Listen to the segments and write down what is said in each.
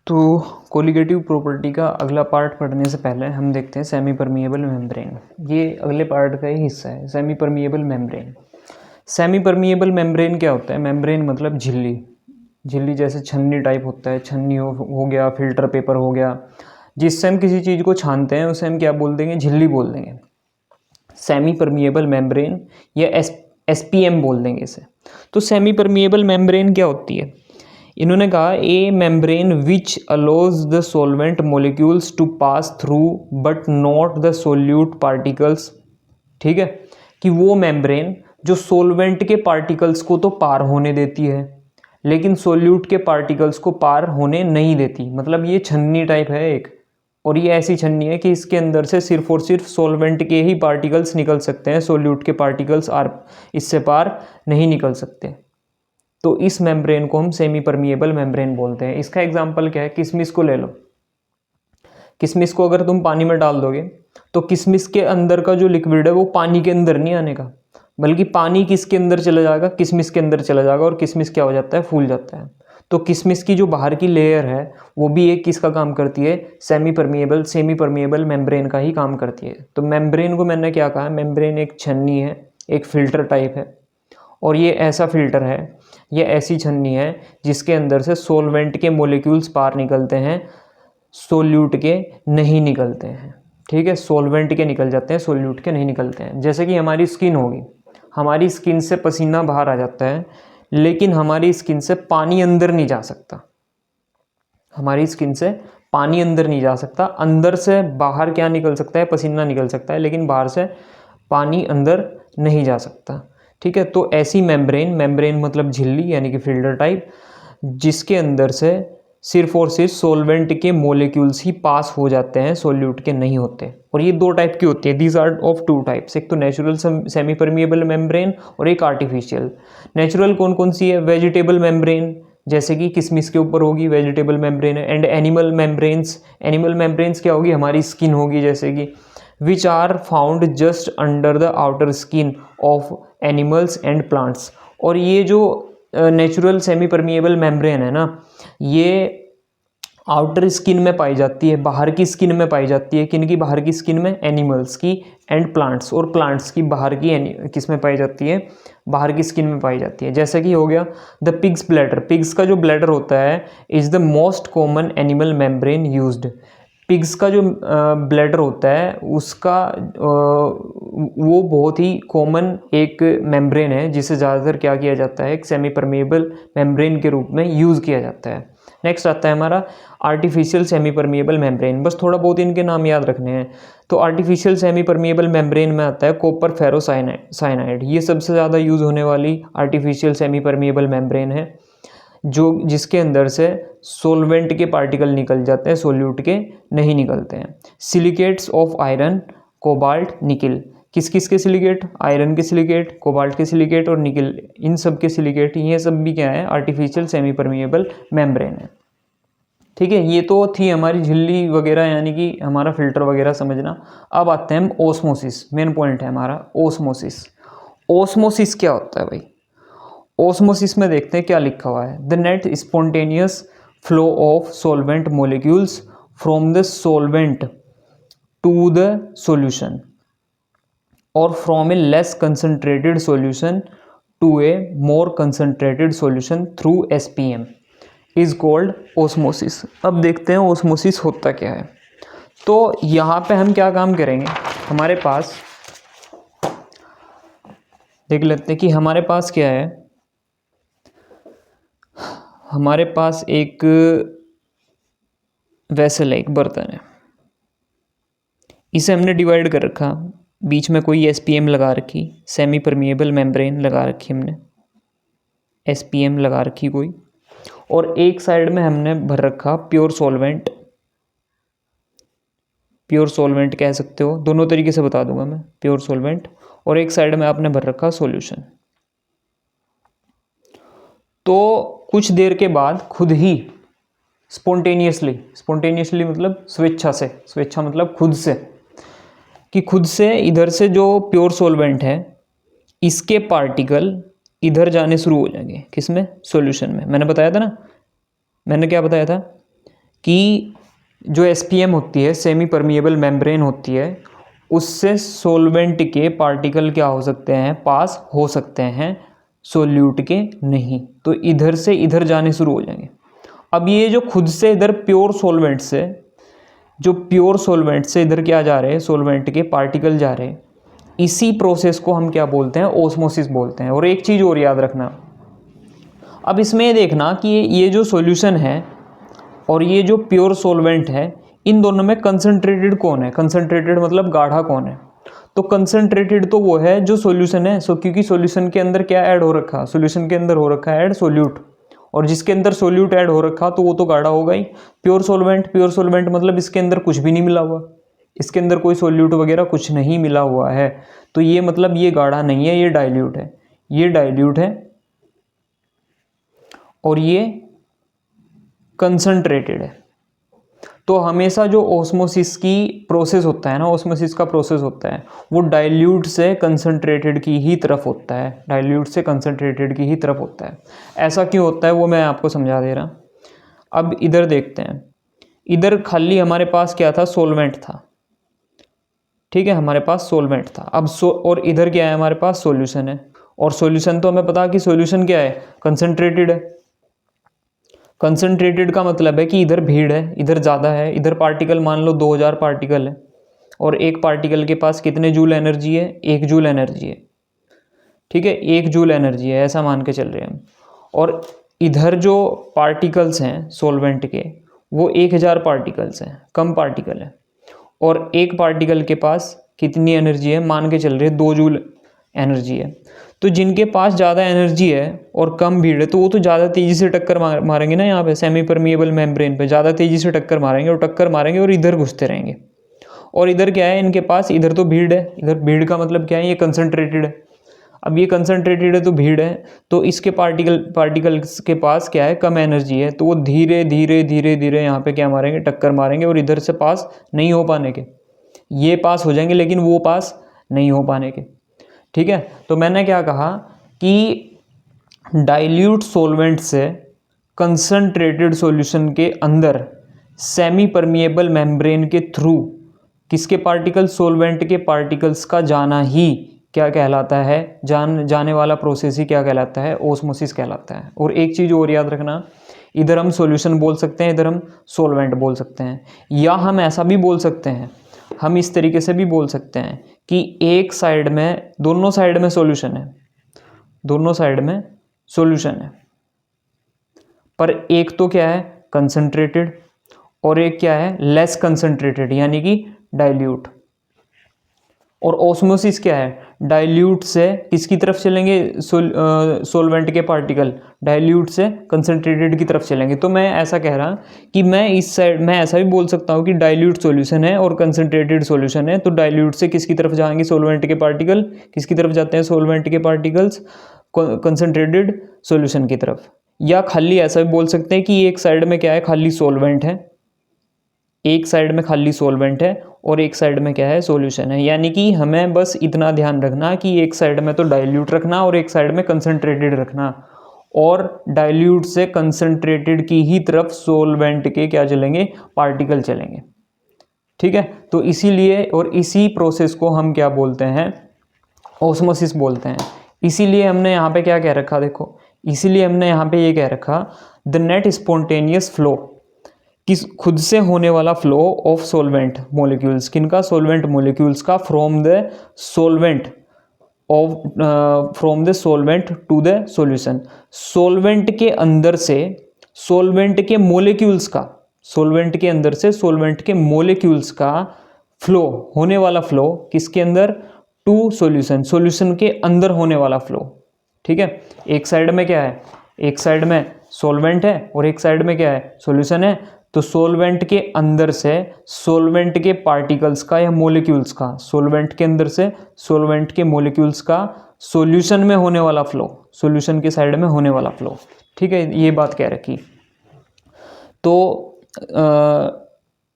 तो colligative property का अगला पार्ट पढ़ने से पहले हम देखते हैं सेमी परमिएबल मेम्ब्रेन। ये अगले पार्ट का ही हिस्सा है, semi permeable membrane. Semi permeable membrane क्या होता है? मेम्ब्रेन मतलब झिल्ली। झिल्ली जैसे छन्नी टाइप होता है, छन्नी हो गया, फिल्टर पेपर हो गया, जिससे हम किसी चीज़ को छानते हैं उसे हम क्या बोल देंगे? झिल्ली बोल देंगे। सेमी परमिएबल मेम्ब्रेन या SPM बोल देंगे इसे। तो सेमी परमिएबल मेम्ब्रेन क्या होती है? इन्होंने कहा a membrane which allows the solvent molecules to pass through but not the solute particles. ठीक है, कि वो मेम्ब्रेन जो सोलवेंट के पार्टिकल्स को तो पार होने देती है लेकिन सोल्यूट के पार्टिकल्स को पार होने नहीं देती। मतलब ये छन्नी टाइप है एक, और ये ऐसी छन्नी है कि इसके अंदर से सिर्फ और सिर्फ सोलवेंट के ही पार्टिकल्स निकल सकते हैं, सोल्यूट के पार्टिकल्स इससे पार नहीं निकल सकते। तो इस मेम्ब्रेन को हम सेमी परमिएबल मेम्ब्रेन बोलते हैं। इसका एग्जांपल क्या है? किशमिश को ले लो। किशमिश को अगर तुम पानी में डाल दोगे तो किशमिश के अंदर का जो लिक्विड है वो पानी के अंदर नहीं आने का, बल्कि पानी किसके अंदर चला जाएगा? किशमिश के अंदर चला जाएगा, और किशमिश क्या हो जाता है? फूल जाता है। तो किशमिश की जो बाहर की लेयर है वो भी एक किसका काम करती है? सेमी परमिएबल मेम्ब्रेन का ही काम करती है। तो मेम्ब्रेन को मैंने क्या कहा? मेम्ब्रेन एक छन्नी है, एक फिल्टर टाइप है, और ये ऐसा फिल्टर है, ये ऐसी छन्नी है जिसके अंदर से सोलवेंट के मोलिक्यूल्स पार निकलते हैं, सोल्यूट के नहीं निकलते हैं। ठीक है, सोलवेंट के निकल जाते हैं, सोल्यूट के नहीं निकलते हैं। जैसे कि हमारी स्किन होगी, हमारी स्किन से पसीना बाहर आ जाता है लेकिन हमारी स्किन से पानी अंदर नहीं जा सकता। हमारी स्किन से पानी अंदर नहीं जा सकता। अंदर से बाहर क्या निकल सकता है? पसीना निकल सकता है, लेकिन बाहर से पानी अंदर नहीं जा सकता। ठीक है, तो ऐसी मेम्ब्रेन मतलब झिल्ली यानी कि फिल्टर टाइप, जिसके अंदर से सिर्फ और सिर्फ सोलवेंट के मोलिक्यूल्स ही पास हो जाते हैं, सोल्यूट के नहीं होते। और ये दो टाइप की होती है, these are of two types, एक तो नेचुरल सेमी परमिएबल मेम्ब्रेन और एक आर्टिफिशियल। नेचुरल कौन कौन सी है? वेजिटेबल मेम्ब्रेन, जैसे कि किशमिश के ऊपर होगी, वेजिटेबल मेम्ब्रेन है। एंड एनिमल मेम्ब्रेन्स क्या होगी? हमारी स्किन होगी, जैसे कि which are found just under the outer skin of animals and plants. और ये जो नेचुरल सेमी परमिएबल मेम्ब्रेन है ना, ये आउटर स्किन में पाई जाती है, बाहर की स्किन में पाई जाती है। किन की बाहर की स्किन में? एनिमल्स की एंड प्लांट्स, और प्लांट्स की बाहर की किस में पाई जाती है? बाहर की स्किन में पाई जाती है। जैसे कि हो गया द पिग्स ब्लैडर। पिग्स का जो ब्लैडर होता है is the most common animal membrane used. Pigs का जो ब्लैडर होता है उसका वो बहुत ही कॉमन एक मेम्ब्रेन है जिसे ज़्यादातर क्या किया जाता है? एक सेमी परमिएबल मेम्ब्रेन के रूप में यूज़ किया जाता है। नेक्स्ट आता है हमारा आर्टिफिशियल सेमी परमिएबल मेम्ब्रेन। बस थोड़ा बहुत इनके नाम याद रखने हैं। तो आर्टिफिशियल सेमी परमिएबल मेम्ब्रेन में आता है कॉपर फेरोसाइनाइड। ये सबसे ज़्यादा यूज़ होने वाली आर्टिफिशियल सेमी परमिएबल मेम्ब्रेन है, जिसके अंदर से सोलवेंट के पार्टिकल निकल जाते हैं, सोल्यूट के नहीं निकलते हैं। Silicates of iron, cobalt, nickel. किस किस के सिलिकेट? आयरन के सिलिकेट, कोबाल्ट के सिलिकेट और निकिल, इन सब के सिलिकेट, ये सब भी क्या है? आर्टिफिशियल सेमी परमिएबल मेम्ब्रेन है। ठीक है, ये तो थी हमारी झिल्ली वगैरह यानी कि हमारा फिल्टर वगैरह समझना। अब आते हैं हम ओस्मोसिस। मेन पॉइंट है हमारा ओस्मोसिस। ओस्मोसिस क्या होता है भाई? ओस्मोसिस में देखते हैं क्या लिखा हुआ है। The net spontaneous flow of solvent molecules from the solvent to the solution और from a less concentrated solution to a more concentrated solution through SPM is called osmosis. अब देखते हैं ओस्मोसिस होता क्या है। तो यहाँ पे हम क्या काम करेंगे? हमारे पास देख लेते हैं कि हमारे पास क्या है। हमारे पास एक वेसल है, एक बर्तन है, इसे हमने डिवाइड कर रखा। बीच में कोई SPM लगा रखी, सेमी परमिएबल मेम्ब्रेन लगा रखी हमने, SPM लगा रखी कोई, और एक साइड में हमने भर रखा प्योर सॉल्वेंट। प्योर सॉल्वेंट कह सकते हो, दोनों तरीके से बता दूंगा मैं, प्योर सॉल्वेंट। और एक साइड में आपने भर रखा सॉल्यूशन। तो कुछ देर के बाद खुद ही स्पॉन्टेनियसली मतलब स्वेच्छा से, स्वेच्छा मतलब खुद से, कि खुद से इधर से जो प्योर सॉल्वेंट है इसके पार्टिकल इधर जाने शुरू हो जाएंगे। किसमें? सॉल्यूशन में। मैंने बताया था ना, मैंने क्या बताया था कि जो एसपीएम होती है, सेमी परमिएबल मेम्ब्रेन होती है, उससे सॉल्वेंट के पार्टिकल क्या हो सकते हैं, पास हो सकते हैं, सोल्यूट के नहीं। तो इधर से इधर जाने शुरू हो जाएंगे। अब ये जो खुद से इधर प्योर सॉल्वेंट से, जो प्योर सॉल्वेंट से इधर क्या जा रहे हैं, सॉल्वेंट के पार्टिकल जा रहे हैं, इसी प्रोसेस को हम क्या बोलते हैं, ओस्मोसिस बोलते हैं। और एक चीज़ और याद रखना, अब इसमें देखना कि ये जो सॉल्यूशन है और ये जो प्योर सॉल्वेंट है, इन दोनों में कंसंट्रेटेड कौन है, कंसंट्रेटेड मतलब गाढ़ा कौन है। तो कंसंट्रेटेड तो वो है जो सॉल्यूशन है, क्योंकि सॉल्यूशन के अंदर क्या ऐड हो रखा, सॉल्यूशन के अंदर हो रखा है ऐड सोल्यूट, और जिसके अंदर सोल्यूट ऐड हो रखा तो वो तो गाढ़ा होगा ही। प्योर सॉल्वेंट मतलब इसके अंदर कुछ भी नहीं मिला हुआ, इसके अंदर कोई सोल्यूट वगैरह कुछ नहीं मिला हुआ है, तो ये मतलब ये गाढ़ा नहीं है, ये डाइल्यूट है, ये डाइल्यूट है और ये कंसंट्रेटेड है। तो हमेशा जो ओस्मोसिस की प्रोसेस होता है ना, ओस्मोसिस का प्रोसेस होता है, वो डाइल्यूट से कंसंट्रेटेड की ही तरफ होता है, डाइल्यूट से कंसंट्रेटेड की ही तरफ होता है। ऐसा क्यों होता है वो मैं आपको समझा दे रहा। अब इधर देखते हैं, इधर खाली हमारे पास क्या था, सोलवेंट था, ठीक है, हमारे पास सोलवेंट था। अब और इधर क्या है, हमारे पास सॉल्यूशन है, और सॉल्यूशन तो हमें पता है कि सॉल्यूशन क्या है, कंसंट्रेटेड है। कंसंट्रेटेड का मतलब है कि इधर भीड़ है, इधर ज़्यादा है, इधर पार्टिकल मान लो 2000 पार्टिकल है, और एक पार्टिकल के पास कितने जूल एनर्जी है, 1 जूल एनर्जी है, ठीक है, 1 जूल एनर्जी है, ऐसा मान के चल रहे हैं हम। और इधर जो पार्टिकल्स हैं सॉल्वेंट के, वो 1000 पार्टिकल्स हैं, कम पार्टिकल है, और एक पार्टिकल के पास कितनी एनर्जी है, मान के चल रहे हैं 2 जूल एनर्जी है। तो जिनके पास ज़्यादा एनर्जी है और कम भीड़ है, तो वो तो ज़्यादा तेज़ी से टक्कर मारेंगे ना, यहाँ पे सेमी परमिएबल मेम्ब्रेन पे ज़्यादा तेज़ी से टक्कर मारेंगे, और टक्कर मारेंगे और इधर घुसते रहेंगे। और इधर क्या है, इनके पास इधर तो भीड़ है, इधर भीड़ का मतलब क्या है, ये कंसंट्रेटेड है। अब ये कंसंट्रेटेड है तो भीड़ है, तो इसके पार्टिकल्स के पास क्या है, कम एनर्जी है, तो वो धीरे धीरे धीरे धीरे यहाँ पे क्या मारेंगे, टक्कर मारेंगे, और इधर से पास नहीं हो पाने के, ये पास हो जाएंगे लेकिन वो पास नहीं हो पाने के, ठीक है। तो मैंने क्या कहा कि डाइल्यूट सॉल्वेंट से कंसंट्रेटेड सॉल्यूशन के अंदर सेमी परमिएबल मेम्ब्रेन के थ्रू किसके पार्टिकल, सॉल्वेंट के पार्टिकल्स का जाना ही क्या कहलाता है, जाने वाला प्रोसेस ही क्या कहलाता है, ओस्मोसिस कहलाता है। और एक चीज़ और याद रखना, इधर हम सॉल्यूशन बोल सकते हैं, इधर हम सॉल्वेंट बोल सकते हैं, या हम ऐसा भी बोल सकते हैं, हम इस तरीके से भी बोल सकते हैं कि एक साइड में, दोनों साइड में सॉल्यूशन है, दोनों साइड में सॉल्यूशन है, पर एक तो क्या है, कंसंट्रेटेड, और एक क्या है, लेस कंसंट्रेटेड, यानी कि डाइल्यूट। और ओस्मोसिस क्या है, डाइल्यूट से किसकी तरफ चलेंगे, सॉल्वेंट के पार्टिकल डाइल्यूट से कंसंट्रेटेड की तरफ चलेंगे। तो मैं ऐसा कह रहा कि मैं इस साइड, मैं ऐसा भी बोल सकता हूँ कि डाइल्यूट सॉल्यूशन है और कंसंट्रेटेड सॉल्यूशन है, तो डाइल्यूट से किसकी तरफ जाएंगे, सॉल्वेंट के पार्टिकल, किसकी तरफ जाते हैं, सॉल्वेंट के पार्टिकल्स कंसंट्रेटेड सॉल्यूशन की तरफ। या खाली ऐसा भी बोल सकते हैं कि एक साइड में क्या है, खाली सॉल्वेंट है, एक साइड में खाली सॉल्वेंट है और एक साइड में क्या है, सॉल्यूशन है। यानी कि हमें बस इतना ध्यान रखना कि एक साइड में तो डाइल्यूट रखना और एक साइड में कंसंट्रेटेड रखना, और डाइल्यूट से कंसंट्रेटेड की ही तरफ सॉल्वेंट के क्या चलेंगे, पार्टिकल चलेंगे, ठीक है। तो इसीलिए, और इसी प्रोसेस को हम क्या बोलते हैं, ओस्मोसिस बोलते हैं। इसीलिए हमने यहाँ पे क्या कह रखा, देखो, इसीलिए हमने यहाँ पे ये कह रखा, द नेट स्पॉन्टेनियस फ्लो, कि खुद से होने वाला फ्लो ऑफ सॉल्वेंट मोलिक्यूल्स, किनका, सॉल्वेंट मोलिक्यूल्स का, from the solvent to the solution, solvent के अंदर से सॉल्वेंट के मोलिक्यूल्स का, सॉल्वेंट के अंदर से सॉल्वेंट के मोलिक्यूल्स का फ्लो, होने वाला फ्लो किसके अंदर, टू सॉल्यूशन, सॉल्यूशन के अंदर होने वाला फ्लो, ठीक है। एक साइड में क्या है, एक साइड में सॉल्वेंट है और एक साइड में क्या है, सॉल्यूशन है, तो सॉल्वेंट के अंदर से सॉल्वेंट के पार्टिकल्स का या मॉलिक्यूल्स का, सॉल्वेंट के अंदर से सॉल्वेंट के मॉलिक्यूल्स का सॉल्यूशन में होने वाला फ्लो, सॉल्यूशन के साइड में होने वाला फ्लो, ठीक है, ये बात कह रखी। तो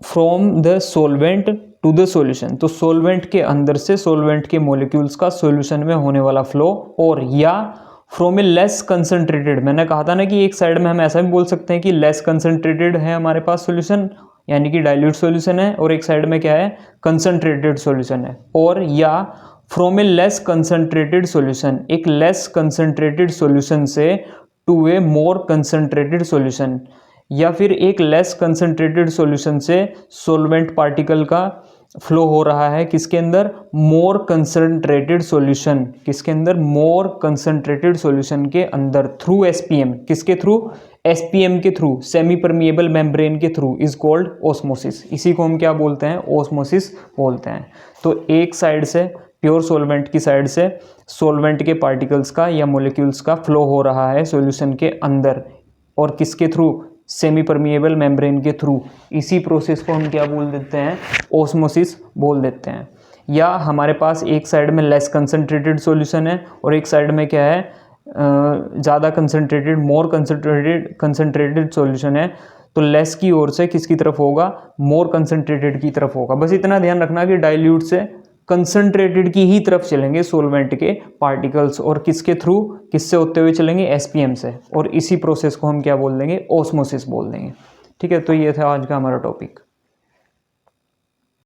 from the solvent to the solution, तो सॉल्वेंट के अंदर से सॉल्वेंट के मॉलिक्यूल्स का सॉल्यूशन में होने वाला फ्लो, और या फ्रॉम ए लेस कंसनट्रेटेड, मैंने कहा था ना कि एक साइड में हम ऐसा भी बोल सकते हैं कि लेस कंसनट्रेटेड है हमारे पास सॉल्यूशन, यानी कि डाइल्यूट सॉल्यूशन है, और एक साइड में क्या है, कंसनट्रेटेड सॉल्यूशन है। और या from a less concentrated solution, एक लेस कंसनट्रेटेड सॉल्यूशन से to a more concentrated solution, या फिर एक लेस कंसनट्रेटेड सॉल्यूशन से सॉल्वेंट पार्टिकल का फ्लो हो रहा है किसके अंदर, मोर कंसनट्रेटेड सॉल्यूशन, किसके अंदर, मोर कंसनट्रेटेड सॉल्यूशन के अंदर, थ्रू एसपीएम, किसके थ्रू, एसपीएम के थ्रू, सेमी परमिएबल मेम्ब्रेन के थ्रू, इज कॉल्ड ऑस्मोसिस। इसी को हम क्या बोलते हैं, ऑस्मोसिस बोलते हैं। तो एक साइड से, प्योर सॉल्वेंट की साइड से सॉल्वेंट के पार्टिकल्स का या मोलिक्यूल्स का फ्लो हो रहा है सॉल्यूशन के अंदर, और किसके थ्रू, सेमी परमिएबल मेम्ब्रेन के थ्रू। इसी प्रोसेस को हम क्या बोल देते हैं, ऑस्मोसिस बोल देते हैं। या हमारे पास एक साइड में लेस कंसनट्रेटेड सॉल्यूशन है और एक साइड में क्या है, ज़्यादा कंसनट्रेटेड, मोर कंसनट्रेटेड सॉल्यूशन है, तो लेस की ओर से किसकी तरफ होगा, मोर कंसनट्रेटेड की तरफ होगा। बस इतना ध्यान रखना कि डाइल्यूट से कंसनट्रेटेड की ही तरफ चलेंगे सॉल्वेंट के पार्टिकल्स, और किसके थ्रू, किससे होते हुए चलेंगे, एसपीएम से, और इसी प्रोसेस को हम क्या बोल देंगे, ऑस्मोसिस बोल देंगे। ठीक है, तो ये था आज का हमारा टॉपिक।